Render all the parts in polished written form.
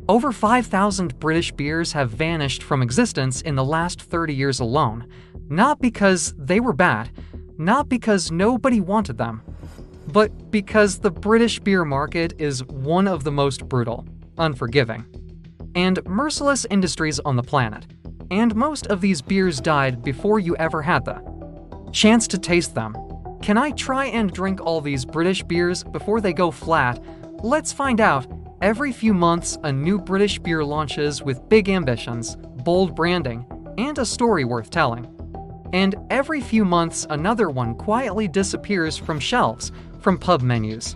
Over 5,000 British beers have vanished from existence in the last 30 years alone, not because they were bad, not because nobody wanted them, but because the British beer market is one of the most brutal, unforgiving, and merciless industries on the planet, and most of these beers died before you ever had the chance to taste them. Can I try and drink all these British beers before they go flat? Let's find out. Every few months, a new British beer launches with big ambitions, bold branding, and a story worth telling. And every few months, another one quietly disappears from shelves, from pub menus,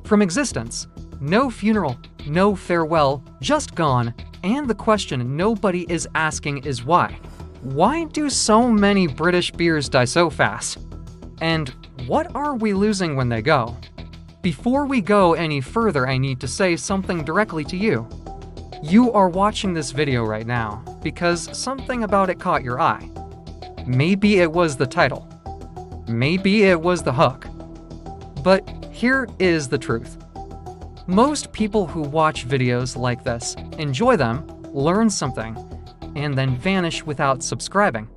from existence. No funeral, no farewell, just gone. And the question nobody is asking is why? Why do so many British beers die so fast? And what are we losing when they go? Before we go any further, I need to say something directly to you. You are watching this video right now because something about it caught your eye. Maybe it was the title. Maybe it was the hook. But here is the truth. Most people who watch videos like this enjoy them, learn something, and then vanish without subscribing.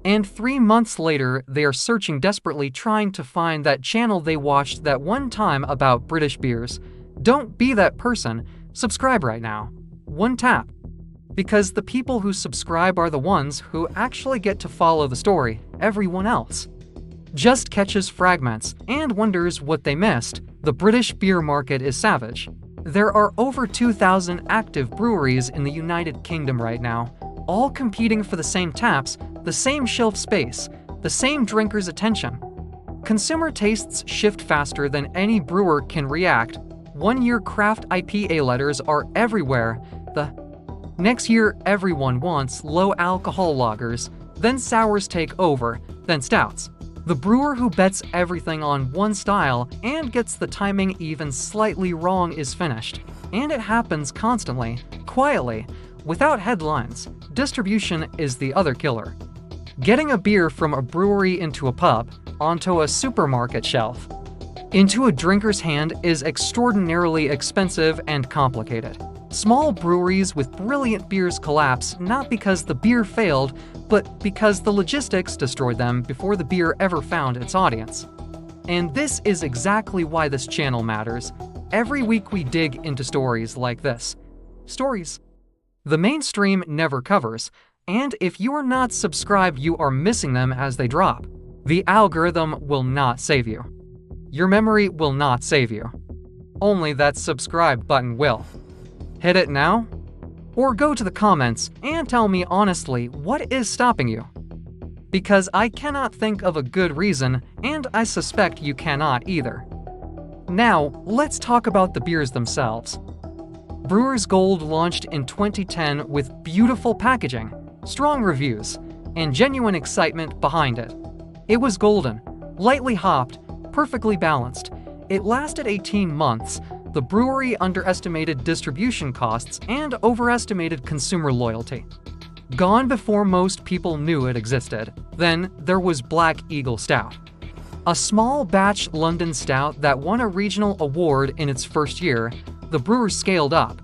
And 3 months later, they are searching desperately trying to find that channel they watched that one time about British beers. Don't be that person. Subscribe right now. One tap. Because the people who subscribe are the ones who actually get to follow the story. Everyone else just catches fragments and wonders what they missed. The British beer market is savage. There are over 2,000 active breweries in the United Kingdom right now, all competing for the same taps, the same shelf space, the same drinkers' attention. Consumer tastes shift faster than any brewer can react. 1 year craft IPA letters are everywhere. The next year, everyone wants low-alcohol lagers, then sours take over, then stouts. The brewer who bets everything on one style and gets the timing even slightly wrong is finished. And it happens constantly, quietly, without headlines. Distribution is the other killer. Getting a beer from a brewery into a pub, onto a supermarket shelf, into a drinker's hand is extraordinarily expensive and complicated. Small breweries with brilliant beers collapse not because the beer failed, but because the logistics destroyed them before the beer ever found its audience. And this is exactly why this channel matters. Every week we dig into stories like this. Stories the mainstream never covers, and if you are not subscribed, you are missing them as they drop. The algorithm will not save you. Your memory will not save you. Only that subscribe button will. Hit it now? Or go to the comments and tell me honestly what is stopping you. Because I cannot think of a good reason, and I suspect you cannot either. Now, let's talk about the beers themselves. Brewer's Gold launched in 2010 with beautiful packaging, strong reviews, and genuine excitement behind it. It was golden, lightly hopped, perfectly balanced. It lasted 18 months. The brewery underestimated distribution costs and overestimated consumer loyalty. Gone before most people knew it existed. Then there was Black Eagle Stout, a small batch London stout that won a regional award in its first year. The brewers scaled up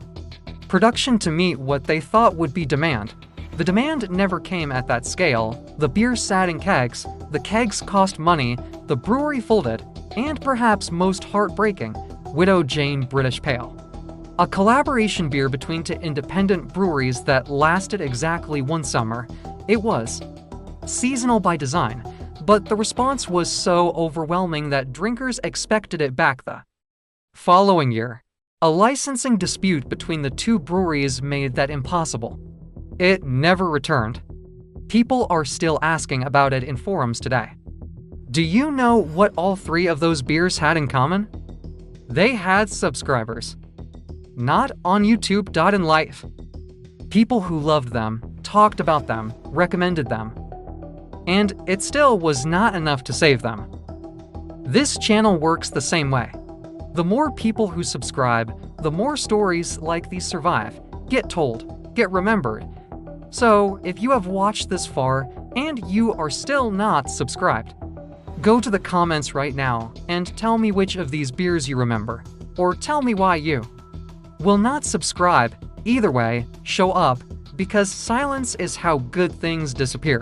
production to meet what they thought would be demand. The demand never came at that scale. The beer sat in kegs, the kegs cost money, the brewery folded, and perhaps most heartbreaking, Widow Jane British Pale. A collaboration beer between two independent breweries that lasted exactly one summer. It was seasonal by design, but the response was so overwhelming that drinkers expected it back the following year. A licensing dispute between the two breweries made that impossible. It never returned. People are still asking about it in forums today. Do you know what all three of those beers had in common? They had subscribers. Not on YouTube. In life. People who loved them, talked about them, recommended them. And it still was not enough to save them. This channel works the same way. The more people who subscribe, the more stories like these survive, get told, get remembered. So, if you have watched this far and you are still not subscribed, go to the comments right now and tell me which of these beers you remember, or tell me why you will not subscribe Either way, show up, because silence is how good things disappear.